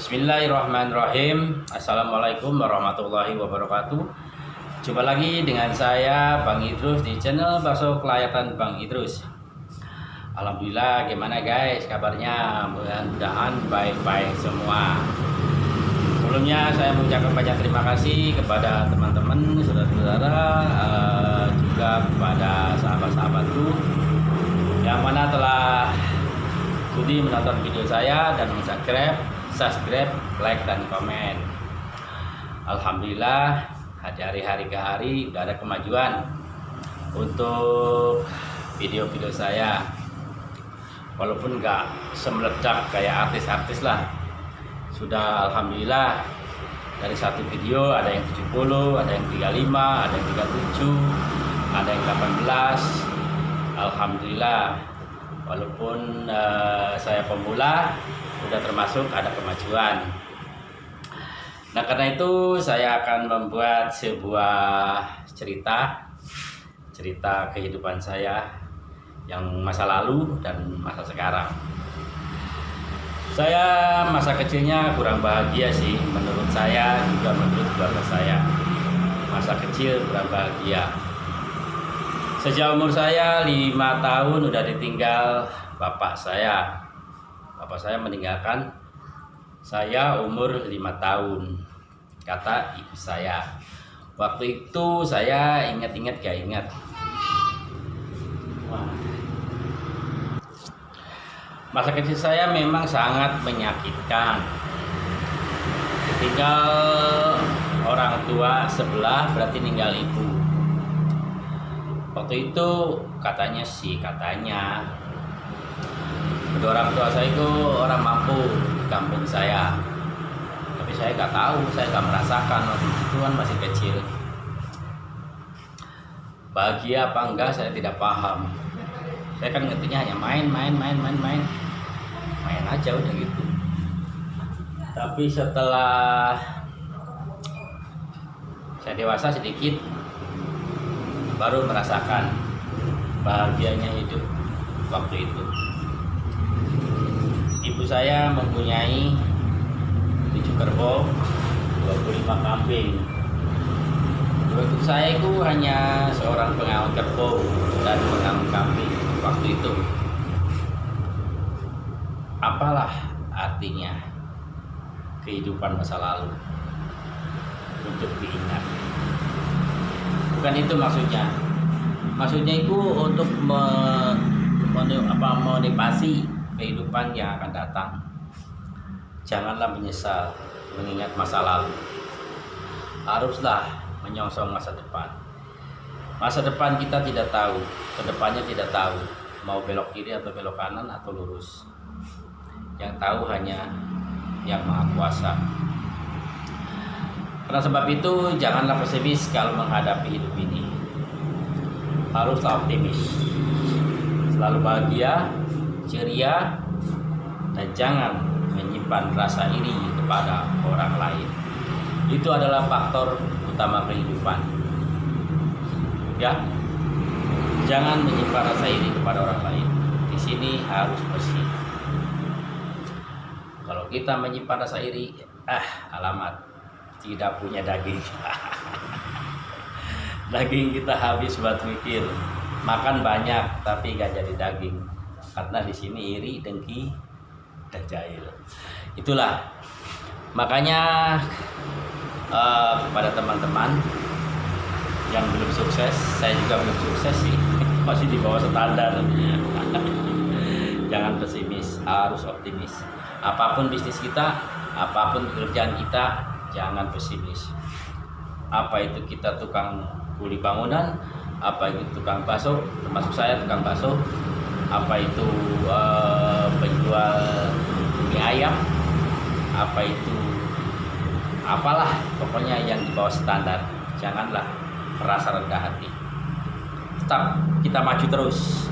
Bismillahirrahmanirrahim. Assalamualaikum warahmatullahi wabarakatuh. Jumpa lagi dengan saya Bang Idrus di channel Bakso Kelayatan Bang Idrus. Alhamdulillah, gimana guys kabarnya? Mudah-mudahan baik-baik semua. Sebelumnya saya mengucapkan banyak terima kasih kepada teman-teman, saudara-saudara, juga kepada sahabat-sahabatku yang mana telah sudi menonton video saya dan subscribe, like, dan komen. Alhamdulillah, dari hari ke hari udah ada kemajuan untuk video-video saya. Walaupun nggak semeledak kayak artis-artis lah. Sudah alhamdulillah dari satu video ada yang 70, ada yang 35, ada yang 37, ada yang 18. Alhamdulillah, walaupun saya pemula, sudah termasuk ada kemajuan. Nah, karena itu saya akan membuat sebuah cerita kehidupan saya yang masa lalu dan masa sekarang. Saya masa kecilnya kurang bahagia sih, menurut saya juga menurut keluarga saya. Masa kecil kurang bahagia. Sejak umur saya 5 tahun udah ditinggal bapak saya. Bapak saya meninggalkan saya umur 5 tahun, kata ibu saya. Waktu itu saya ingat-ingat gak ingat. Wah. Masa kecil saya memang sangat menyakitkan. Tinggal orang tua sebelah berarti ninggal ibu. Waktu itu katanya kedua orang tua saya itu orang mampu di kampung saya, tapi saya nggak tahu, saya nggak merasakan waktu itu kan masih kecil. Bahagia apa enggak saya tidak paham. Saya kan ngertinya hanya main aja udah gitu. Tapi setelah saya dewasa sedikit, baru merasakan bahagianya hidup waktu itu. Ibu saya mempunyai 7 kerbau, 25 kambing. Waktu saya itu hanya seorang pengawal kerbau dan pengawal kambing waktu itu. Apalah artinya kehidupan masa lalu untuk diingat? Bukan itu maksudnya. Maksudnya itu untuk memotivasi kehidupan yang akan datang. Janganlah menyesal mengingat masa lalu. Haruslah menyongsong masa depan. Masa depan kita tidak tahu, kedepannya tidak tahu, mau belok kiri atau belok kanan atau lurus. Yang tahu hanya Yang Maha Kuasa. Karena sebab itu janganlah pesimis kalau menghadapi hidup ini. Haruslah optimis. Selalu bahagia, ceria, dan jangan menyimpan rasa iri kepada orang lain. Itu adalah faktor utama kehidupan. Ya, jangan menyimpan rasa iri kepada orang lain. Di sini harus bersih. Kalau kita menyimpan rasa iri, alamat tidak punya daging. Daging kita habis buat mikir. Makan banyak tapi gak jadi daging. Karena di sini iri, dengki, dan jahil. Itulah. Makanya kepada teman-teman yang belum sukses, saya juga belum sukses sih. Masih di bawah standar. Jangan pesimis, harus optimis. Apapun bisnis kita, apapun pekerjaan kita, jangan pesimis. Apa itu kita tukang kuli bangunan, apa itu tukang bakso, termasuk saya tukang bakso, apa itu penjual mie ayam, apa itu apalah, pokoknya yang di bawah standar. Janganlah merasa rendah hati. Tetap kita maju terus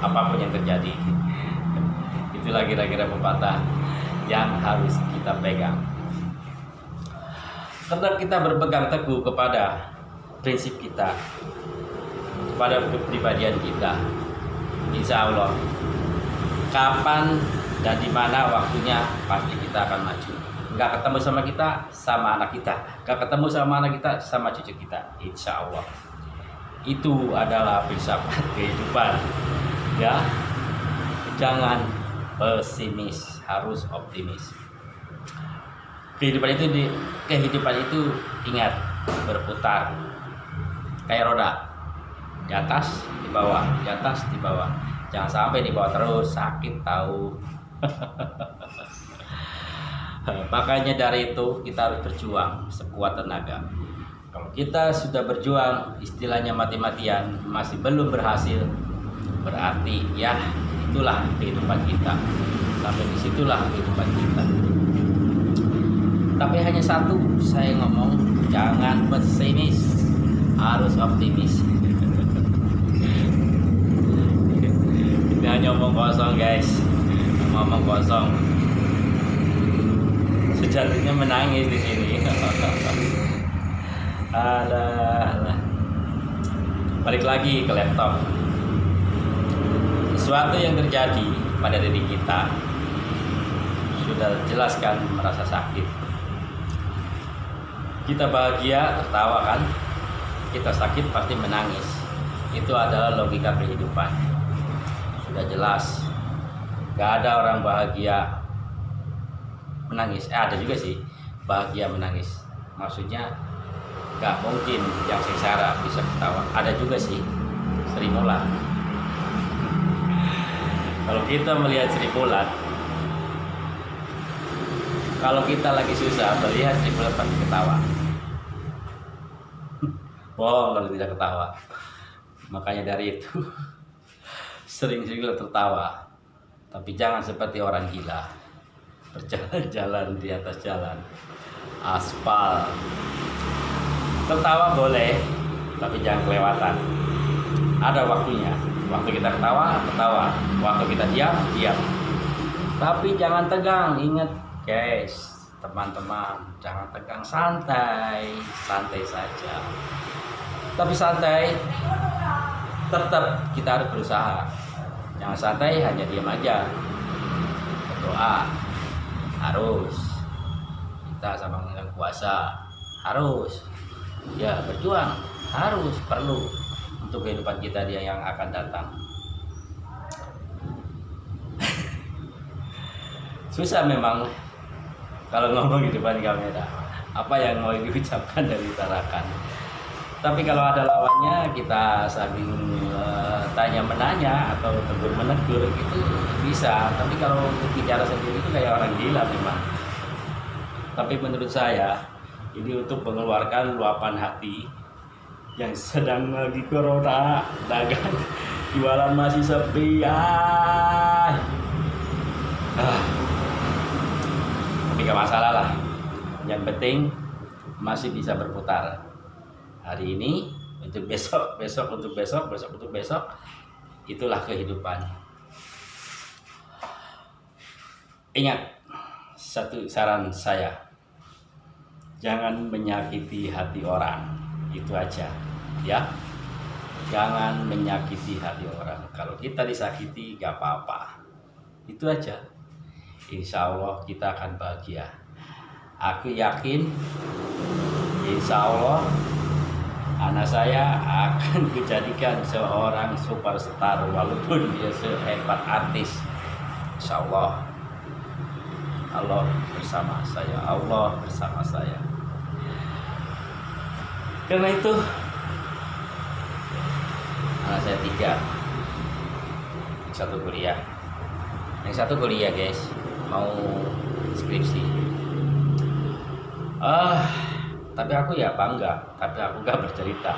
apapun yang terjadi. Itulah kira-kira pepatah yang harus kita pegang. Tetap kita berpegang teguh kepada prinsip kita, kepada kepribadian kita. Insya Allah, kapan dan di mana waktunya pasti kita akan maju. Nggak ketemu sama kita, sama anak kita. Nggak ketemu sama anak kita, sama cucu kita. Insya Allah. Itu adalah filsafat kehidupan. Ya, jangan pesimis, harus optimis. Kehidupan itu ingat berputar kayak roda, di atas, di bawah, di atas, di bawah. Jangan sampai di bawah terus, sakit tahu. Makanya dari itu kita harus berjuang sekuat tenaga. Kalau kita sudah berjuang istilahnya mati-matian masih belum berhasil, berarti ya itulah kehidupan kita. Sampai disitulah kehidupan kita. Tapi hanya satu saya ngomong, jangan pesimis, harus optimis. Ini hanya omong kosong guys, ngomong kosong. Sejatinya menangis di sini. Alah. Balik lagi ke laptop. Sesuatu yang terjadi pada diri kita sudah jelaskan merasa sakit. Kita bahagia, tertawa kan? Kita sakit pasti menangis. Itu adalah logika kehidupan. Sudah jelas. Gak ada orang bahagia menangis. Ada juga sih bahagia menangis. Maksudnya gak mungkin yang sengsara bisa ketawa. Ada juga sih Sri Mulat. Kalau kita melihat Sri Mulat, kalau kita lagi susah melihat Sri Mulat pasti ketawa. Bohong kalau tidak ketawa. Makanya dari itu sering tertawa. Tapi jangan seperti orang gila berjalan-jalan di atas jalan aspal. Tertawa boleh, tapi jangan kelewatan. Ada waktunya. Waktu kita ketawa, ketawa. Waktu kita diam, diam. Tapi jangan tegang. Ingat guys, teman-teman, jangan tegang. Santai, santai saja. Tapi santai, tetap kita harus berusaha. Jangan santai hanya diam aja. Berdoa harus, kita sama dengan puasa harus, ya berjuang harus, perlu untuk kehidupan kita dia yang akan datang. Susah memang kalau ngomong di depan kamera, apa yang mau diucapkan dan diutarakan. Tapi kalau ada lawannya kita saling tanya menanya atau tegur menegur itu bisa. Tapi kalau bicara sendiri itu kayak orang gila memang. Tapi menurut saya ini untuk mengeluarkan luapan hati yang sedang lagi corona, dagang jualan masih sepi. Tapi gak masalah lah. Yang penting masih bisa berputar. Hari ini untuk besok, besok untuk besok, besok untuk besok. Itulah kehidupan. Ingat, satu saran saya, jangan menyakiti hati orang. Itu aja ya. Jangan menyakiti hati orang. Kalau kita disakiti gak apa-apa. Itu aja. Insya Allah kita akan bahagia. Aku yakin insya Allah anak saya akan dijadikan seorang superstar walaupun dia sehebat artis. Insya Allah. Allah bersama saya. Allah bersama saya. Karena itu anak saya 3, satu kuliah. Yang satu kuliah guys, mau skripsi. Tapi aku ya bangga, tapi aku gak bercerita.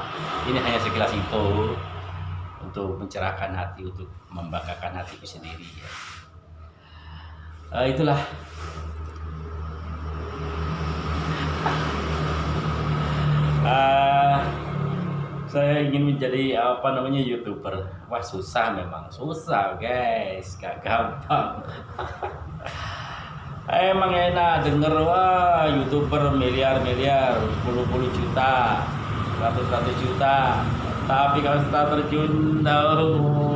Ini hanya sekilas info untuk mencerahkan hati, untuk membanggakan hatiku sendiri ya. Itulah. Saya ingin menjadi YouTuber. Wah susah memang, susah guys, gak gampang. Emang enak denger wah YouTuber miliar-miliar, 10 juta, 100 juta. Tapi kalau setelah terjun,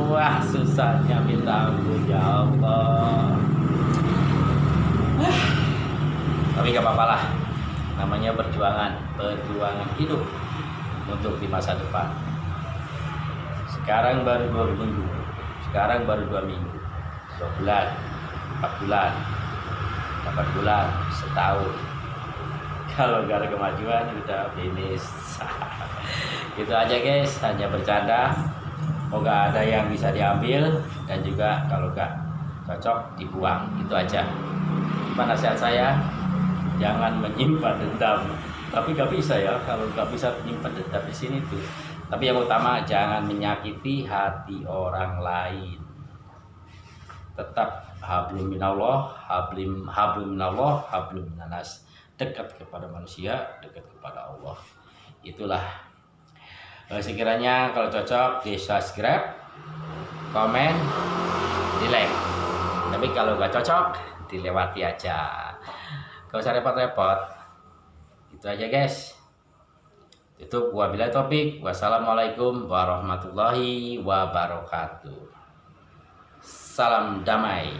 wah susahnya minta ampun ya Allah. Tapi gak apa-apa lah, namanya perjuangan hidup untuk di masa depan. Sekarang baru 2 minggu, sekarang baru 2 minggu, 2 bulan, 4 bulan, 8 bulan, setahun. Kalau gak ada kemajuan udah finish. Itu aja guys, hanya bercanda. Semoga ada yang bisa diambil, dan juga kalau gak cocok dibuang. Itu aja. Cuma nasihat saya, jangan menyimpan dendam. Tapi gak bisa ya, kalau gak bisa menyimpan dendam di sini tuh. Tapi yang utama jangan menyakiti hati orang lain. Tetap hablum minallah, hablum minallah, hablum minanas. Dekat kepada manusia, dekat kepada Allah. Itulah. Sekiranya kalau cocok di subscribe, komen, di like. Tapi kalau nggak cocok dilewati aja, gak usah repot-repot. Itu aja guys. Tutup, wabillahi taufik. Wassalamualaikum warahmatullahi wabarakatuh. Salam damai.